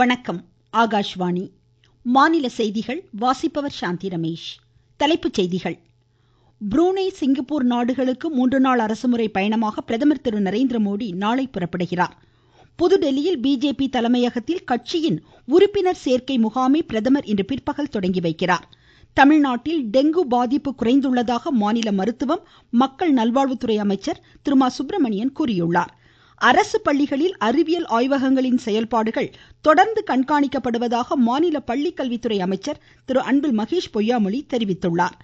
வணக்கம். ஆகாஷ்வாணி மாநில செய்திகள் வாசிப்பவர் சாந்தி ரமேஷ். தலைப்புச் செய்திகள். புரூனே, சிங்கப்பூர் நாடுகளுக்கு 3 நாள் அரசுமுறை பயணமாக பிரதமர் திரு நரேந்திர மோடி நாளை புறப்படுகிறார். புதுதில்லியில் பிஜேபி தலைமையகத்தில் கட்சியின் உறுப்பினர் சேர்க்கை முகாமை பிரதமர் இன்று பிற்பகல் தொடங்கி வைக்கிறார். தமிழ்நாட்டில் டெங்கு பாதிப்பு குறைந்துள்ளதாக மாநில மருத்துவம் மக்கள் நல்வாழ்வுத்துறை அமைச்சர் திரு மா சுப்பிரமணியன் கூறியுள்ளார். அரசு பள்ளிகளில் அறிவியல் ஆய்வகங்களின் செயல்பாடுகள் தொடர்ந்து கண்காணிக்கப்படுவதாக மாநில பள்ளிக்கல்வித்துறை அமைச்சர் திரு அன்பில் மகேஷ் பொய்யாமொழி தெரிவித்துள்ளார்.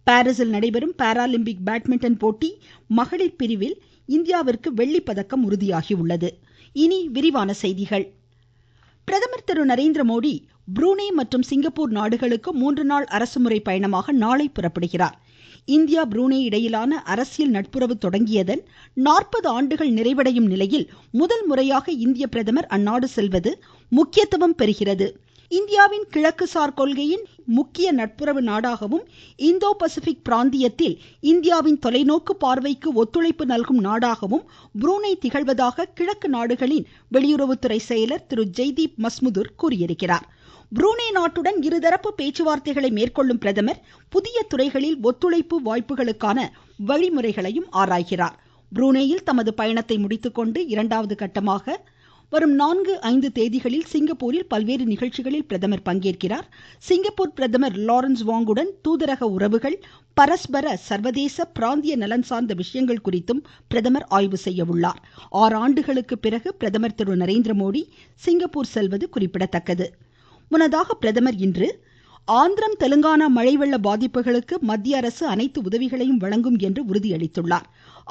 பாரீசில் நடைபெறும் பாராலிம்பிக் பேட்மிண்டன் போட்டி மகளிர் பிரிவில் இந்தியாவிற்கு வெள்ளிப்பதக்கம் உறுதியாகியுள்ளது. இனி விரிவான செய்திகள். பிரதமர் திரு நரேந்திர மோடி புரூனே மற்றும் சிங்கப்பூர் நாடுகளுக்கு 3 நாள் அரசுமுறை பயணமாக நாளை புறப்படுகிறார். இந்தியா புரூனே இடையிலான அரசியல் நட்புறவு தொடங்கியதன் 40 ஆண்டுகள் நிறைவடையும் நிலையில் முதல் முறையாக இந்திய பிரதமர் அந்நாடு செல்வது முக்கியத்துவம் பெறுகிறது. இந்தியாவின் கிழக்கு சார் கொள்கையின் முக்கிய நட்புறவு நாடாகவும் இந்தோ பசிபிக் பிராந்தியத்தில் இந்தியாவின் தொலைநோக்கு பார்வைக்கு ஒத்துழைப்பு நல்கும் நாடாகவும் புரூனே திகழ்வதாக கிழக்கு நாடுகளின் வெளியுறவுத்துறை செயலர் திரு ஜெய்தீப் மஸ்முதுர் கூறியிருக்கிறார். புரூனே நாட்டுடன் இருதரப்பு பேச்சுவார்த்தைகளை மேற்கொள்ளும் பிரதமர் புதிய துறைகளில் ஒத்துழைப்பு வாய்ப்புகளுக்கான வழிமுறைகளையும் ஆராய்கிறார். புரூனேயில் தமது பயணத்தை முடித்துக்கொண்டு இரண்டாவது கட்டமாக வரும் 4-5 தேதிகளில் சிங்கப்பூரில் பல்வேறு நிகழ்ச்சிகளில் பிரதமர் பங்கேற்கிறார். சிங்கப்பூர் பிரதமர் லாரன்ஸ் வாங்குடன் தூதரக உறவுகள், பரஸ்பர சர்வதேச பிராந்திய நலன் சார்ந்த விஷயங்கள் குறித்தும் பிரதமர் ஆய்வு செய்ய உள்ளார். 6 ஆண்டுகளுக்கு பிறகு பிரதமர் திரு நரேந்திர மோடி சிங்கப்பூர் செல்வது குறிப்பிடத்தக்கது. முன்னதாக பிரதமர் இன்று ஆந்திரம், தெலுங்கானா மழை வெள்ள பாதிப்புகளுக்கு மத்திய அரசு அனைத்து உதவிகளையும் வழங்கும் என்று உறுதியளித்துள்ளார்.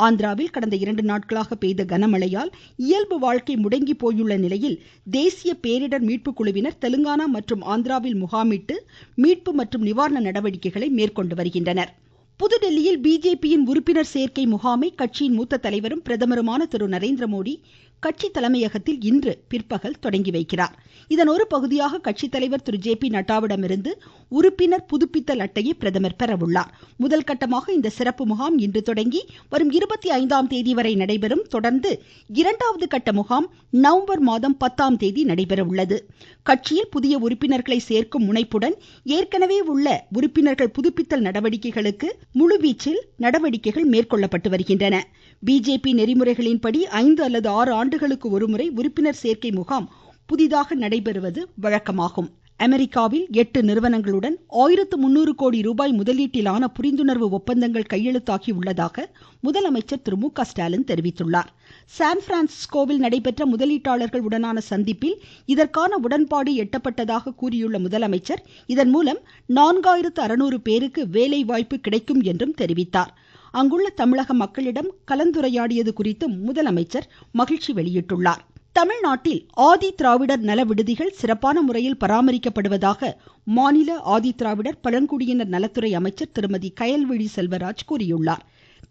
ஆந்திராவில் கடந்த 2 நாட்களாக பெய்த கனமழையால் இயல்பு வாழ்க்கை முடங்கி போயுள்ள நிலையில் தேசிய பேரிடர் மீட்பு குழுவினர் தெலுங்கானா மற்றும் ஆந்திராவில் முகாமிட்டு மீட்பு மற்றும் நிவாரண நடவடிக்கைகளை மேற்கொண்டு வருகின்றனர். புதுதில்லியில் பிஜேபியின் உறுப்பினர் சேர்க்கை முகாமை கட்சியின் மூத்த தலைவரும் பிரதமருமான திரு நரேந்திர மோடி கட்சி தலைமையகத்தில் இன்று பிற்பகல் தொடங்கி வைக்கிறார். இதன் ஒரு பகுதியாக கட்சி தலைவர் திரு ஜே பி நட்டாவிடமிருந்து உறுப்பினர் புதுப்பித்தல் அட்டையை பிரதமர் பெறவுள்ளார். முதல் கட்டமாக இந்த சிறப்பு முகாம் இன்று தொடங்கி வரும் 25ஆம் தேதி வரை நடைபெறும். தொடர்ந்து இரண்டாவது கட்ட முகாம் நவம்பர் மாதம் 10ஆம் தேதி நடைபெற உள்ளது. கட்சியில் புதிய உறுப்பினர்களை சேர்க்கும் முனைப்புடன் ஏற்கனவே உள்ள உறுப்பினர்கள் புதுப்பித்தல் நடவடிக்கைகளுக்கு முழுவீச்சில் நடவடிக்கைகள் மேற்கொள்ளப்பட்டு வருகின்றன. பிஜேபி நெறிமுறைகளின்படி 5 அல்லது 6 ஆண்டுகளுக்கு ஒருமுறை உறுப்பினர் சேர்க்கை முகாம் புதிதாக நடைபெறுவது வழக்கமாகும். அமெரிக்காவில் 8 நிறுவனங்களுடன் 1300 கோடி ரூபாய் முதலீட்டிலான புரிந்துணர்வு ஒப்பந்தங்கள் கையெழுத்தாகி உள்ளதாக முதலமைச்சர் திரு மு க ஸ்டாலின் தெரிவித்துள்ளார். சான் பிரான்சிஸ்கோவில் நடைபெற்ற முதலீட்டாளர்கள் உடனான சந்திப்பில் இதற்கான உடன்பாடு எட்டப்பட்டதாக கூறியுள்ள முதலமைச்சர், இதன் மூலம் 4600 பேருக்கு வேலை வாய்ப்பு கிடைக்கும் என்றும் தெரிவித்தார். அங்குள்ள தமிழக மக்களிடம் கலந்துரையாடியது குறித்து முதலமைச்சர் மகிழ்ச்சி வெளியிட்டுள்ளார். தமிழ்நாட்டில் ஆதி திராவிடர் நல விடுதிகள் சிறப்பான முறையில் பராமரிக்கப்படுவதாக மாநில ஆதி திராவிடர் பழங்குடியினர் நலத்துறை அமைச்சர் திருமதி கயல்விழி செல்வராஜ் கூறியுள்ளார்.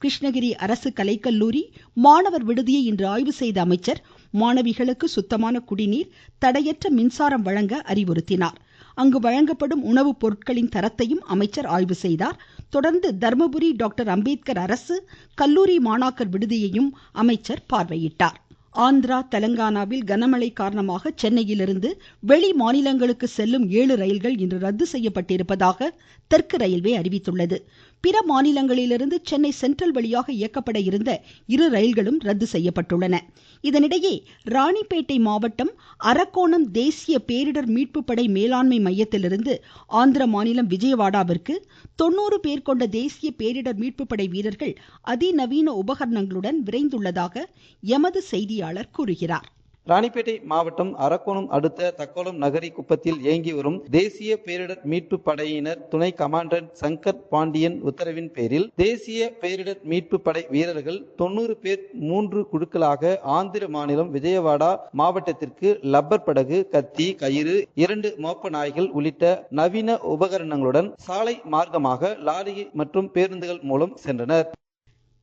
கிருஷ்ணகிரி அரசு கலைக்கல்லூரி மாணவர் விடுதியை இன்று ஆய்வு செய்த அமைச்சர் மாணவிகளுக்கு சுத்தமான குடிநீர், தடையற்ற மின்சாரம் வழங்க அறிவுறுத்தினார். அங்கு வழங்கப்படும் உணவுப் பொருட்களின் தரத்தையும் அமைச்சர் ஆய்வு செய்தார். தொடர்ந்து தர்மபுரி டாக்டர் அம்பேத்கர் அரசு கல்லூரி மாணாக்கர் விடுதியையும் அமைச்சர் பார்வையிட்டார். ஆந்திரா, தெலுங்கானாவில் கனமழை காரணமாக சென்னையிலிருந்து வெளி மாநிலங்களுக்கு செல்லும் 7 ரயில்கள் இன்று ரத்து செய்யப்பட்டிருப்பதாக தெற்கு ரயில்வே அறிவித்துள்ளது. பிற மாநிலங்களிலிருந்து சென்னை சென்ட்ரல் வழியாக இயக்கப்பட இருந்த 2 ரயில்களும் ரத்து செய்யப்பட்டுள்ளன. இதனிடையே ராணிப்பேட்டை மாவட்டம் அரக்கோணம் தேசிய பேரிடர் மீட்பு படை மேலாண்மை மையத்திலிருந்து ஆந்திர மாநிலம் விஜயவாடாவிற்கு 90 பேர் கொண்ட தேசிய பேரிடர் மீட்பு படை வீரர்கள் அதிநவீன உபகரணங்களுடன் விரைந்துள்ளதாக எமது செய்தியாளர் கூறுகிறார். ராணிப்பேட்டை மாவட்டம் அரக்கோணம் அடுத்த தக்கோலம் நகரி குப்பத்தில் இயங்கி வரும் தேசிய பேரிடர் மீட்பு படையினர் துணை கமாண்டன்ட் சங்கர் பாண்டியன் உத்தரவின் பேரில் தேசிய பேரிடர் மீட்பு படை வீரர்கள் 90 பேர் 3 குழுக்களாக ஆந்திர மாநிலம் விஜயவாடா மாவட்டத்திற்கு லப்பர் படகு, கத்தி, கயிறு, 2 மோப்ப நாய்கள் உள்ளிட்ட நவீன உபகரணங்களுடன் சாலை மார்க்கமாக லாரி மற்றும் பேருந்துகள் மூலம் சென்றனர்.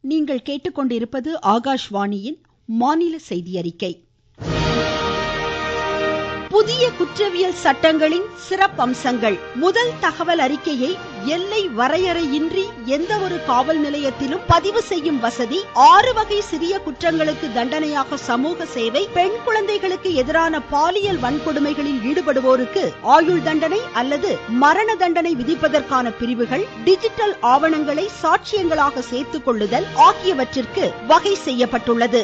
நீங்கள் கேட்டுக்கொண்டிருப்பது ஆகாஷ்வாணியின் மாநில செய்தி அறிக்கை. புதிய குற்றவியல் சட்டங்களின் சிறப்பம்சங்கள். முதல் தகவல் அறிக்கையை எல்லை வரையறையின்றி எந்த ஒரு காவல் நிலையத்திலும் பதிவு செய்யும் வசதி, 6 வகை சிறிய குற்றங்களுக்கு தண்டனையாக சமூக சேவை, பெண் குழந்தைகளுக்கு எதிரான பாலியல் வன்கொடுமைகளில் ஈடுபடுவோருக்கு ஆயுள் தண்டனை அல்லது மரண தண்டனை விதிப்பதற்கான பிரிவுகள், டிஜிட்டல் ஆவணங்களை சாட்சியங்களாக சேர்த்துக் கொள்ளுதல் ஆகியவற்றிற்கு வகை செய்யப்பட்டுள்ளது.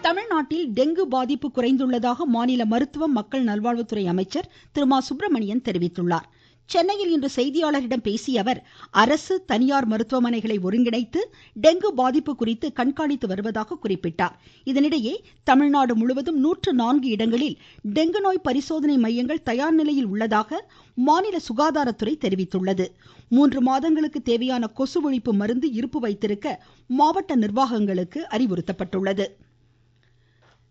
தமிழ்நாட்டில் டெங்கு பாதிப்பு குறைந்துள்ளதாக மாநில மருத்துவம் மக்கள் நல்வாழ்வுத்துறை அமைச்சர் திரு மா சுப்பிரமணியன் தெரிவித்துள்ளார். சென்னையில் இன்று செய்தியாளர்களிடம் பேசிய அவர், அரசு தனியார் மருத்துவமனைகளை ஒருங்கிணைத்து டெங்கு பாதிப்பு குறித்து கண்காணித்து வருவதாக குறிப்பிட்டார். இதனிடையே தமிழ்நாடு முழுவதும் 104 இடங்களில் டெங்கு நோய் பரிசோதனை மையங்கள் தயார் நிலையில் உள்ளதாக மாநில சுகாதாரத்துறை தெரிவித்துள்ளது. 3 மாதங்களுக்கு தேவையான கொசு ஒழிப்பு மருந்து இருப்பு வைத்திருக்க மாவட்ட நிர்வாகங்களுக்கு அறிவுறுத்தப்பட்டுள்ளது.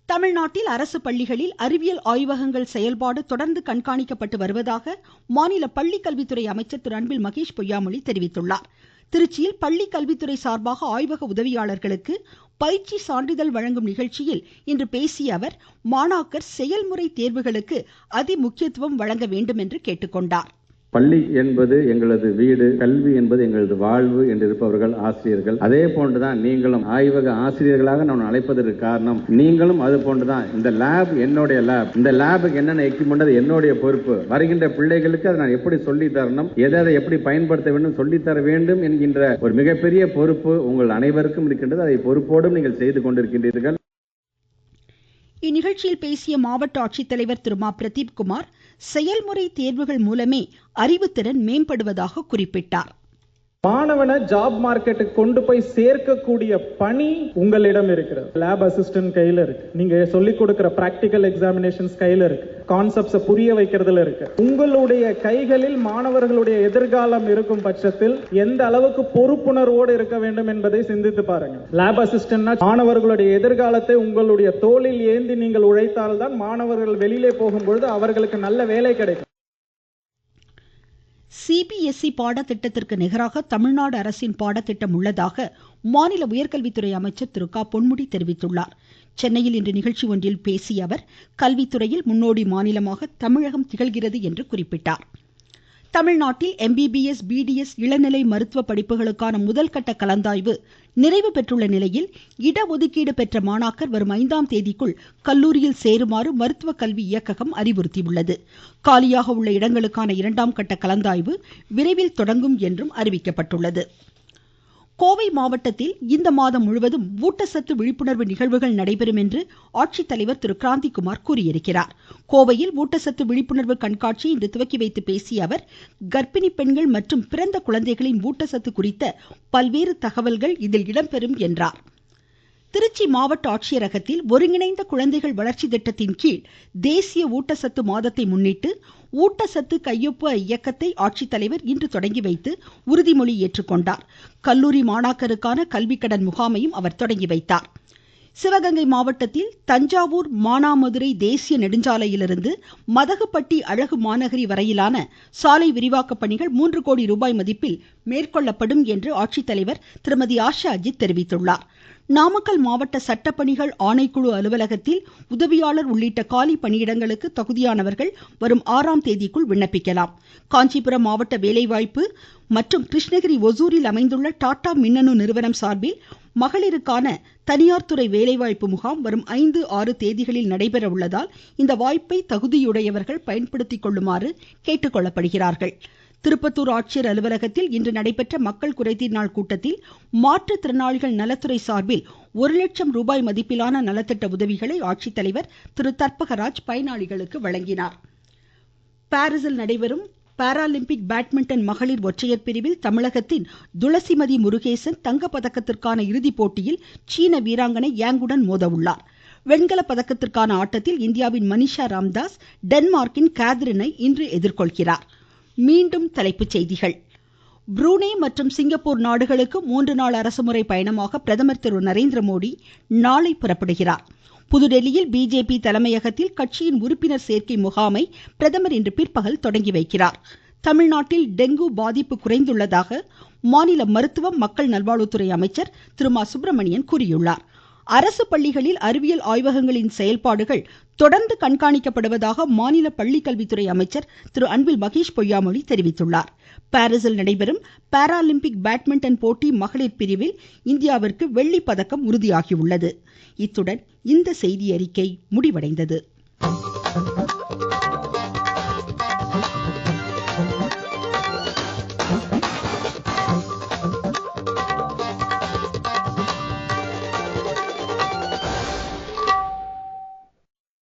தமிழ்நாட்டில் அரசு பள்ளிகளில் அறிவியல் ஆய்வகங்கள் செயல்பாடு தொடர்ந்து கண்காணிக்கப்பட்டு வருவதாக மாநில பள்ளிக்கல்வித்துறை அமைச்சர் திரு அன்பில் மகேஷ் பொய்யாமொழி தெரிவித்துள்ளார். திருச்சியில் பள்ளிக்கல்வித்துறை சார்பாக ஆய்வக உதவியாளர்களுக்கு பயிற்சி சான்றிதழ் வழங்கும் நிகழ்ச்சியில் இன்று பேசிய அவர், மாணாக்கர் செயல்முறை தேர்வுகளுக்கு அதிமுக்கியத்துவம் வழங்க வேண்டும் என்று கேட்டுக்கொண்டார். பள்ளி என்பது எங்களது வீடு, கல்வி என்பது எங்களது வாழ்வு என்று இருப்பவர்கள் ஆசிரியர்கள். அதே போன்றுதான் நீங்களும் ஆய்வக ஆசிரியர்களாக நான் அழைப்பதற்கு காரணம், நீங்களும் அது போன்றுதான். இந்த லேப் என்னுடைய லேப், இந்த லேபுக்கு என்னென்ன எக்யூப்மெண்ட் என்னுடைய பொறுப்பு. வருகின்ற பிள்ளைகளுக்கு அதை நான் எப்படி சொல்லி தரணும், எதை எப்படி பயன்படுத்த வேண்டும் சொல்லி தர வேண்டும் என்கின்ற ஒரு மிகப்பெரிய பொறுப்பு உங்கள் அனைவருக்கும் இருக்கின்றது. அதை பொறுப்போடும் நீங்கள் செய்து கொண்டிருக்கின்றீர்கள். இந்நிகழ்ச்சியில் பேசிய மாவட்ட ஆட்சித்தலைவர் திரு மா பிரதீப்குமார், செயல்முறை தேர்வுகள் மூலமே அறிவுத்திறன் மேம்படுவதாக குறிப்பிட்டார். மாணவனை ஜாப் மார்க்கெட்டுக்கு கொண்டு போய் சேர்க்கக்கூடிய பணி உங்களிடம் இருக்கிறது. லேப் அசிஸ்டன்ட் கையில இருக்கு, நீங்க சொல்லிக் கொடுக்கிற பிராக்டிகல் எக்ஸாமினேஷன்ஸ் கையில இருக்கு, கான்செப்ட்ஸை புரிய வைக்கிறதுல இருக்கு. உங்களுடைய கைகளில் மாணவர்களுடைய எதிர்காலம் இருக்கும் பட்சத்தில் எந்த அளவுக்கு பொறுப்புணர்வோடு இருக்க வேண்டும் என்பதை சிந்தித்து பாருங்க. லேப் அசிஸ்டன்ட்னா மாணவர்களுடைய எதிர்காலத்தை உங்களுடைய தோளில் ஏந்தி நீங்கள் உழைத்தால்தான் மாணவர்கள் வெளியிலே போகும்பொழுது அவர்களுக்கு நல்ல வேலை கிடைக்கும். சிபிஎஸ்இ பாடத்திட்டத்திற்கு நிகராக தமிழ்நாடு அரசின் பாடத்திட்டம் உள்ளதாக மாநில உயர்கல்வித்துறை அமைச்சர் திரு க பொன்முடி தெரிவித்துள்ளார். சென்னையில் இன்று நிகழ்ச்சி ஒன்றில் பேசிய அவர், கல்வித்துறையில் முன்னோடி மாநிலமாக தமிழகம் திகழ்கிறது என்று குறிப்பிட்டார். தமிழ்நாட்டில் MBBS, BDS இளநிலை மருத்துவ படிப்புகளுக்கான முதல்கட்ட கலந்தாய்வு நிறைவு பெற்றுள்ள நிலையில் இடஒதுக்கீடு பெற்ற மாணாக்கர் வரும் 5ஆம் தேதிக்குள் கல்லூரியில் சேருமாறு மருத்துவ கல்வி இயக்ககம் அறிவுறுத்தியுள்ளது. காலியாக உள்ள இடங்களுக்கான 2ஆம் கட்ட கலந்தாய்வு விரைவில் தொடங்கும் என்றும் அறிவிக்கப்பட்டுள்ளது. கோவை மாவட்டத்தில் இந்த மாதம் முழுவதும் ஊட்டச்சத்து விழிப்புணர்வு நிகழ்வுகள் நடைபெறும் என்று ஆட்சித்தலைவர் திரு கிராந்திகுமார் கூறியிருக்கிறார். கோவையில் ஊட்டச்சத்து விழிப்புணர்வு கண்காட்சியை இன்று துவக்கி வைத்து பேசிய அவர், கர்ப்பிணி பெண்கள் மற்றும் பிறந்த குழந்தைகளின் ஊட்டச்சத்து குறித்த பல்வேறு தகவல்கள் இதில் இடம்பெறும் என்றார். திருச்சி மாவட்ட ஆட்சியரகத்தில் ஒருங்கிணைந்த குழந்தைகள் வளர்ச்சி திட்டத்தின் கீழ் தேசிய ஊட்டச்சத்து மாதத்தை முன்னிட்டு ஊட்டச்சத்து கையொப்ப இயக்கத்தை ஆட்சித்தலைவர் இன்று தொடங்கி வைத்து உறுதிமொழி ஏற்றுக்கொண்டார். கல்லூரி மாணாக்கருக்கான கல்விக்கடன் முகாமையும் அவர் தொடங்கி வைத்தார். சிவகங்கை மாவட்டத்தில் தஞ்சாவூர் மானாமதுரை தேசிய நெடுஞ்சாலையிலிருந்து மதகுப்பட்டி அழகு மாநகரி வரையிலான சாலை விரிவாக்க பணிகள் 3 கோடி ரூபாய் மதிப்பில் மேற்கொள்ளப்படும் என்று ஆட்சித்தலைவர் திருமதி ஆஷா அஜித் தெரிவித்துள்ளார். நாமக்கல் மாவட்ட சட்டப்பணிகள் ஆணைக்குழு அலுவலகத்தில் உதவியாளர் உள்ளிட்ட காலி பணியிடங்களுக்கு தகுதியானவர்கள் வரும் 6ஆம் தேதிக்குள் விண்ணப்பிக்கலாம். காஞ்சிபுரம் மாவட்ட வேலைவாய்ப்பு மற்றும் கிருஷ்ணகிரி ஒசூரில் அமைந்துள்ள டாடா மின்னணு நிறுவனம் சார்பில் மகளிருக்கான தனியார் துறை வேலைவாய்ப்பு முகாம் வரும் 5, 6 தேதிகளில் நடைபெற உள்ளதால் இந்த வாய்ப்பை தகுதியுடையவர்கள் பயன்படுத்திக் கொள்ளுமாறு கேட்டுக்கொள்ளப்படுகிறார்கள். திருப்பத்தூர் ஆட்சியர் அலுவலகத்தில் இன்று நடைபெற்ற மக்கள் குறைதீர் நாள் கூட்டத்தில் மாற்றுத்திறனாளிகள் நலத்துறை சார்பில் 1 லட்சம் ரூபாய் மதிப்பிலான நலத்திட்ட உதவிகளை ஆட்சித்தலைவர் திரு தர்பகராஜ் பயனாளிகளுக்கு வழங்கினார். பாரிஸில் நடைபெறும் பாராலிம்பிக் பேட்மிண்டன் மகளிர் ஒற்றையர் பிரிவில் தமிழகத்தின் துளசிமதி முருகேசன் தங்கப்பதக்கத்திற்கான இறுதிப் போட்டியில் சீன வீராங்கனை யாங்குடன் மோத உள்ளார். வெண்கலப் பதக்கத்திற்கான ஆட்டத்தில் இந்தியாவின் மனிஷா ராம்தாஸ் டென்மார்க்கின் கேத்ரினை இன்று எதிர்கொள்கிறார். மீண்டும் தலைப்புச் செய்திகள். புரூனே மற்றும் சிங்கப்பூர் நாடுகளுக்கு 3 நாள் அரசுமுறை பயணமாக பிரதமர் திரு நரேந்திர மோடி நாளை புறப்படுகிறார். புதுடெல்லியில் பிஜேபி தலைமையகத்தில் கட்சியின் உறுப்பினர் சேர்க்கை முகாமை பிரதமர் இன்று பிற்பகல் தொடங்கி வைக்கிறார். தமிழ்நாட்டில் டெங்கு பாதிப்பு குறைந்துள்ளதாக மாநில மருத்துவம் மக்கள் நல்வாழ்வுத்துறை அமைச்சர் திரு மா சுப்பிரமணியன் கூறியுள்ளார். அரசு பள்ளிகளில் அறிவியல் ஆய்வகங்களின் செயல்பாடுகள் தொடர்ந்து கண்காணிக்கப்படுவதாக மாநில பள்ளிக்கல்வித்துறை அமைச்சர் திரு அன்பில் மகேஷ் பொய்யாமொழி தெரிவித்துள்ளார். பாரிஸில் நடைபெறும் பாராலிம்பிக் பேட்மிண்டன் போட்டி மகளிர் பிரிவில் இந்தியாவிற்கு வெள்ளிப் பதக்கம் உறுதியாகியுள்ளது. இத்துடன் இந்த செய்தியறிக்கை முடிவடைந்தது.